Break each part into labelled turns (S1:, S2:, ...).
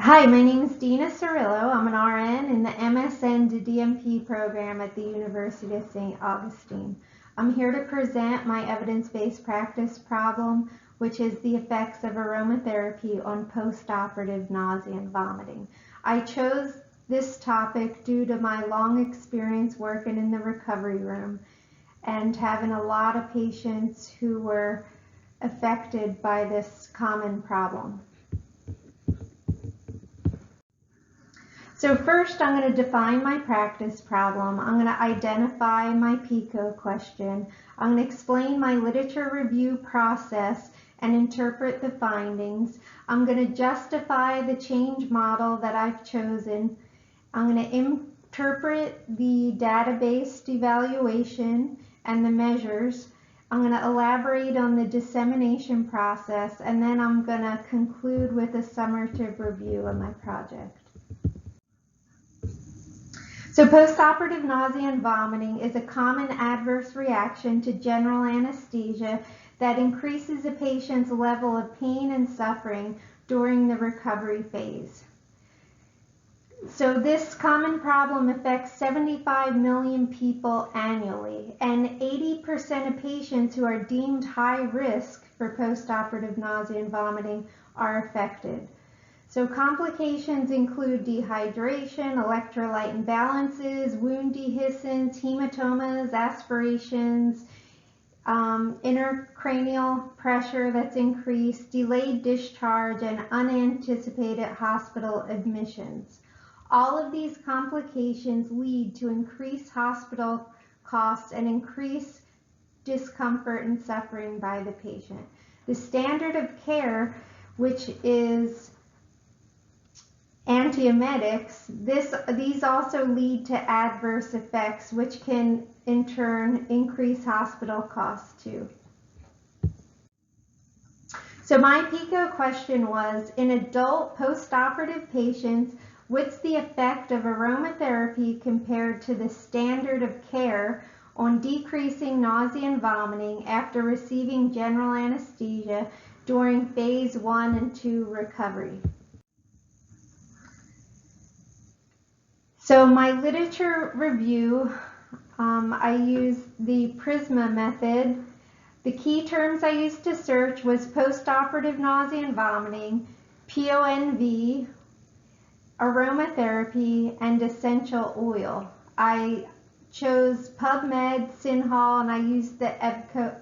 S1: Hi, my name is Dina Cirillo. I'm an RN in the MSN to DMP program at the University of St. Augustine. I'm here to present my evidence-based practice problem, which is the effects of aromatherapy on post-operative nausea and vomiting. I chose this topic due to my long experience working in the recovery room and having a lot of patients who were affected by this common problem. So first, I'm going to define my practice problem. I'm going to identify my PICO question. I'm going to explain my literature review process and interpret the findings. I'm going to justify the change model that I've chosen. I'm going to interpret the database evaluation and the measures. I'm going to elaborate on the dissemination process, and then I'm going to conclude with a summative review of my project. So postoperative nausea and vomiting is a common adverse reaction to general anesthesia that increases a patient's level of pain and suffering during the recovery phase. So this common problem affects 75 million people annually, and 80% of patients who are deemed high risk for postoperative nausea and vomiting are affected. So complications include dehydration, electrolyte imbalances, wound dehiscence, hematomas, aspirations, intracranial pressure that's increased, delayed discharge, and unanticipated hospital admissions. All of these complications lead to increased hospital costs and increased discomfort and suffering by the patient. The standard of care, which is antiemetics, these also lead to adverse effects, which can in turn increase hospital costs too. So my PICO question was, in adult postoperative patients, what's the effect of aromatherapy compared to the standard of care on decreasing nausea and vomiting after receiving general anesthesia during phase 1 and 2 recovery? So my literature review, I used the PRISMA method. The key terms I used to search was postoperative nausea and vomiting, PONV, aromatherapy, and essential oil. I chose PubMed, SynHall, and I used the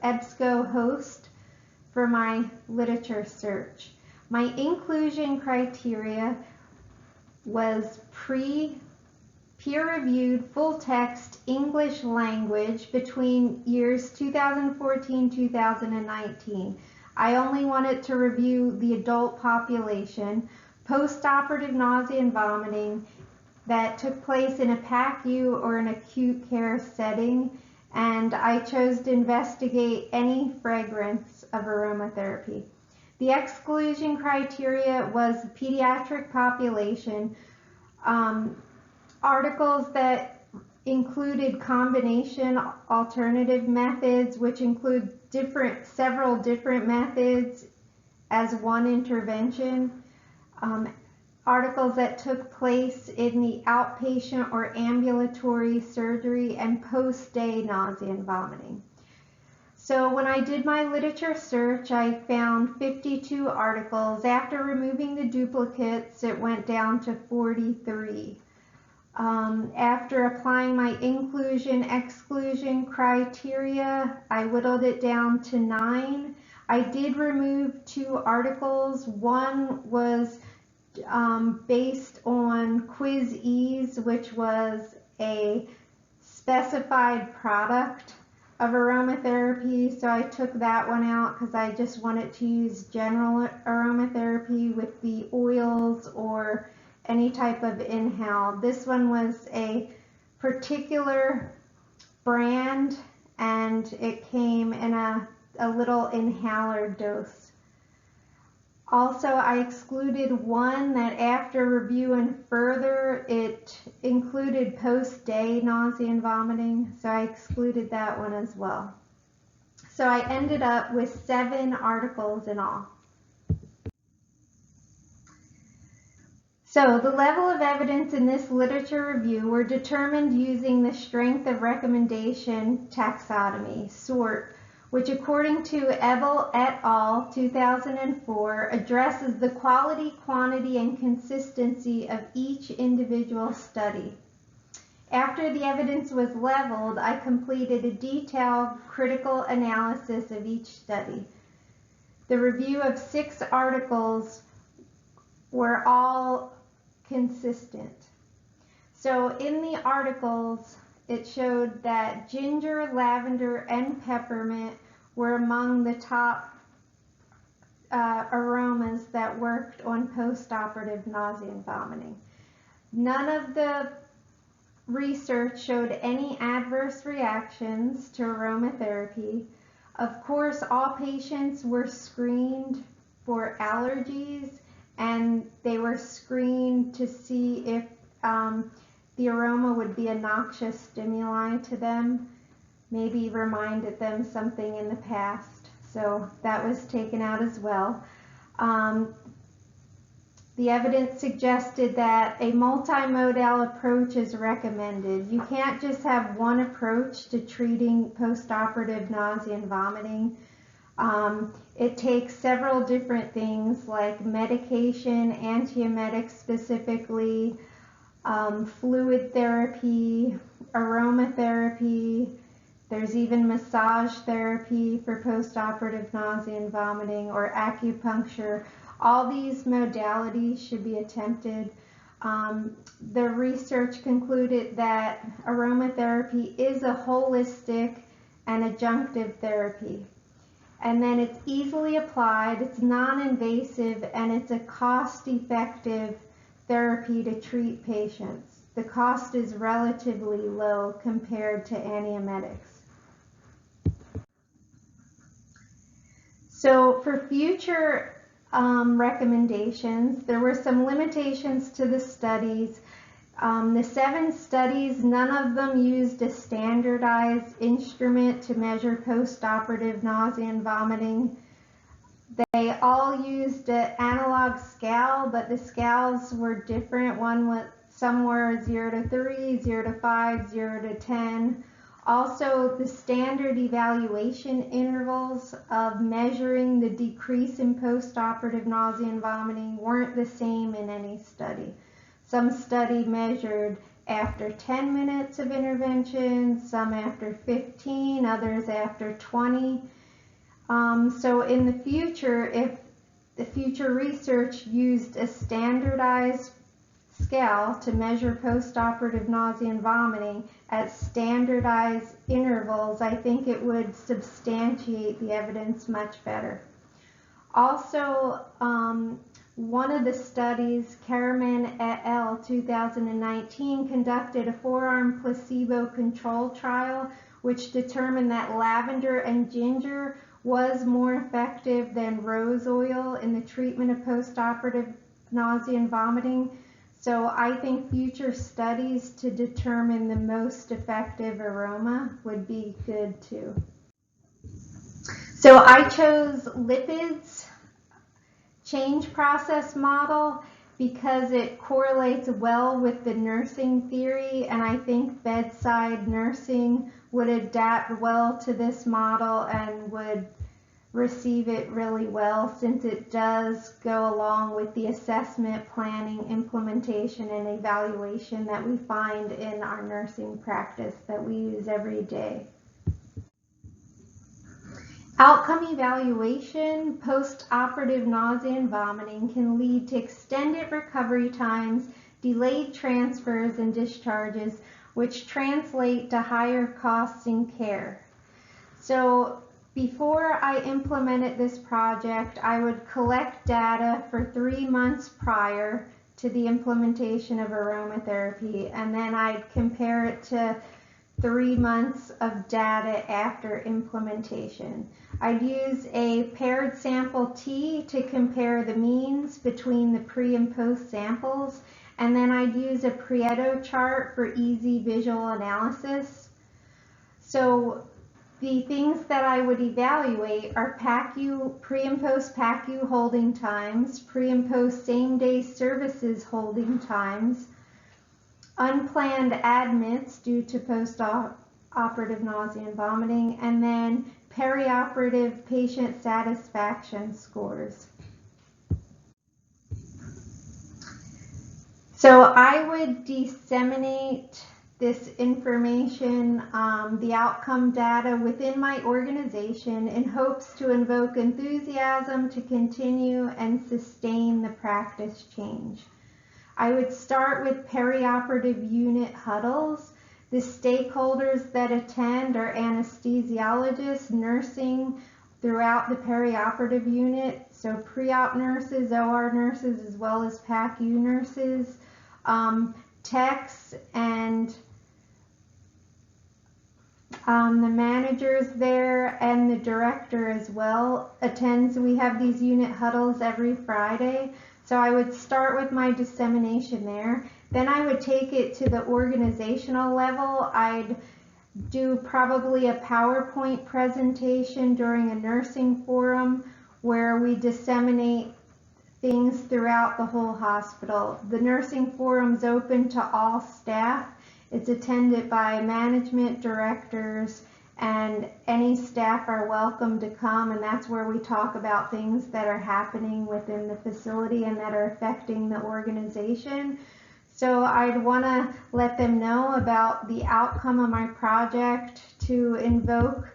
S1: EBSCO host for my literature search. My inclusion criteria was peer-reviewed, full-text English language between years 2014-2019. I only wanted to review the adult population, post-operative nausea and vomiting that took place in a PACU or an acute care setting, and I chose to investigate any fragrance of aromatherapy. The exclusion criteria was pediatric population, articles that included combination alternative methods, which include several different methods as one intervention, articles that took place in the outpatient or ambulatory surgery, and post-day nausea and vomiting. So when I did my literature search, I found 52 articles. After removing the duplicates, it went down to 43. After applying my inclusion-exclusion criteria, I whittled it down to 9. I did remove 2 articles. One was based on Quiz Ease, which was a specified product of aromatherapy, so I took that one out because I just wanted to use general aromatherapy with the oils or any type of inhale. This one was a particular brand, and it came in a little inhaler dose. Also, I excluded one that after reviewing further, it included post-day nausea and vomiting, so I excluded that one as well. So I ended up with 7 articles in all. So the level of evidence in this literature review were determined using the strength of recommendation taxonomy, SORT, which according to Ebel et al. 2004 addresses the quality, quantity, and consistency of each individual study. After the evidence was leveled, I completed a detailed critical analysis of each study. The review of 6 articles were all consistent. So in the articles, it showed that ginger, lavender, and peppermint were among the top aromas that worked on post-operative nausea and vomiting. None of the research showed any adverse reactions to aromatherapy. Of course, all patients were screened for allergies, and they were screened to see if the aroma would be a noxious stimuli to them, maybe reminded them something in the past. So that was taken out as well. The evidence suggested that a multimodal approach is recommended. You can't just have one approach to treating postoperative nausea and vomiting. It takes several different things like medication, antiemetics specifically, fluid therapy, aromatherapy. There's even massage therapy for postoperative nausea and vomiting, or acupuncture. All these modalities should be attempted. The research concluded that aromatherapy is a holistic and adjunctive therapy. And then it's easily applied, it's non-invasive, and it's a cost-effective therapy to treat patients. The cost is relatively low compared to antiemetics. So for future recommendations, there were some limitations to the studies. The 7 studies, none of them used a standardized instrument to measure postoperative nausea and vomiting. They all used an analog scale, but the scales were different. Some were 0 to 3, 0 to 5, 0 to 10. Also, the standard evaluation intervals of measuring the decrease in postoperative nausea and vomiting weren't the same in any study. Some study measured after 10 minutes of intervention, some after 15, others after 20. So in the future, if the future research used a standardized scale to measure postoperative nausea and vomiting at standardized intervals, I think it would substantiate the evidence much better. Also, one of the studies, Karaman et al. 2019, conducted a 4-arm placebo-controlled trial which determined that lavender and ginger was more effective than rose oil in the treatment of postoperative nausea and vomiting. So I think future studies to determine the most effective aroma would be good too. So I chose lipids change process model because it correlates well with the nursing theory, and I think bedside nursing would adapt well to this model and would receive it really well, since it does go along with the assessment, planning, implementation, and evaluation that we find in our nursing practice that we use every day. Outcome evaluation, post-operative nausea and vomiting can lead to extended recovery times, delayed transfers and discharges, which translate to higher costs in care. So before I implemented this project, I would collect data for 3 months prior to the implementation of aromatherapy, and then I'd compare it to 3 months of data after implementation. I'd use a paired sample T to compare the means between the pre and post samples, and then I'd use a Pareto chart for easy visual analysis. So The things that I would evaluate are PACU, pre and post PACU holding times, pre and post same day services holding times, unplanned admits due to post-operative nausea and vomiting, and then perioperative patient satisfaction scores. So I would disseminate this information, the outcome data within my organization in hopes to invoke enthusiasm to continue and sustain the practice change. I would start with perioperative unit huddles. The stakeholders that attend are anesthesiologists, nursing throughout the perioperative unit, so pre-op nurses, OR nurses, as well as PACU nurses, techs, and the managers there, and the director as well attends. We have these unit huddles every Friday. So I would start with my dissemination there. Then I would take it to the organizational level. I'd do probably a PowerPoint presentation during a nursing forum where we disseminate things throughout the whole hospital. The nursing forum's open to all staff. It's attended by management, directors, and any staff are welcome to come, and that's where we talk about things that are happening within the facility and that are affecting the organization. So I'd want to let them know about the outcome of my project to invoke,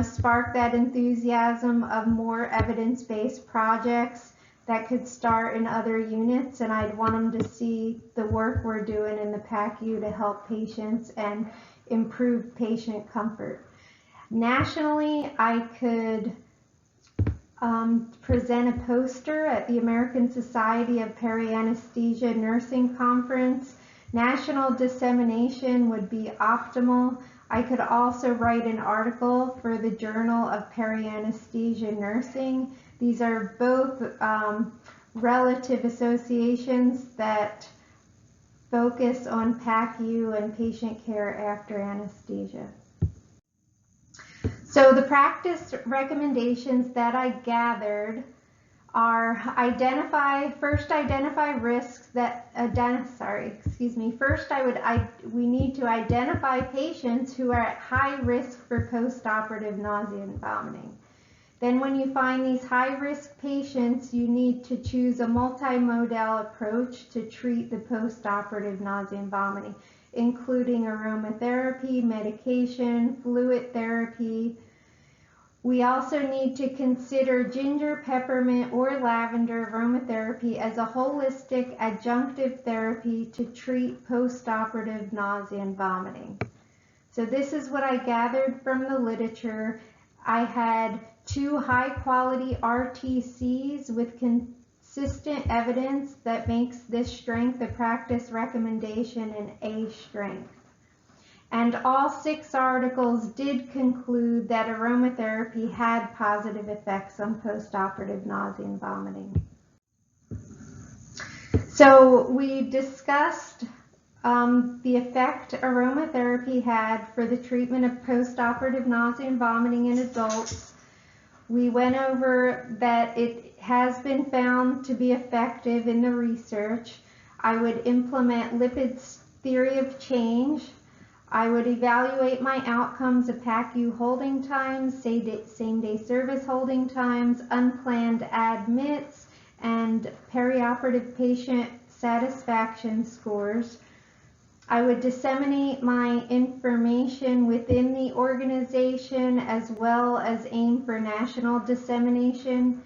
S1: spark that enthusiasm of more evidence-based projects that could start in other units, and I'd want them to see the work we're doing in the PACU to help patients and improve patient comfort. Nationally, I could present a poster at the American Society of Peri-Anesthesia Nursing Conference. National dissemination would be optimal. I could also write an article for the Journal of Peri-Anesthesia Nursing. These are both relative associations that focus on PACU and patient care after anesthesia. So the practice recommendations that I gathered are first identify risks that we need to identify patients who are at high risk for post-operative nausea and vomiting. Then when you find these high-risk patients, you need to choose a multimodal approach to treat the post-operative nausea and vomiting, including aromatherapy, medication, fluid therapy. We also need to consider ginger, peppermint, or lavender aromatherapy as a holistic adjunctive therapy to treat post-operative nausea and vomiting. So this is what I gathered from the literature. I had 2 high-quality RTCs with consistent evidence that makes this strength a practice recommendation an A strength. And all 6 articles did conclude that aromatherapy had positive effects on post-operative nausea and vomiting. So we discussed the effect aromatherapy had for the treatment of post-operative nausea and vomiting in adults. We went over that it has been found to be effective in the research. I would implement lipids theory of change. I would evaluate my outcomes of PACU holding times, same-day service holding times, unplanned admits, and perioperative patient satisfaction scores. I would disseminate my information within the organization as well as aim for national dissemination.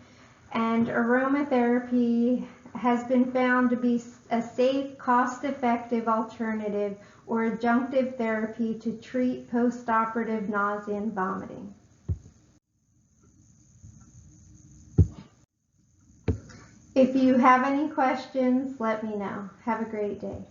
S1: And aromatherapy has been found to be a safe, cost-effective alternative or adjunctive therapy to treat post-operative nausea and vomiting. If you have any questions, let me know. Have a great day.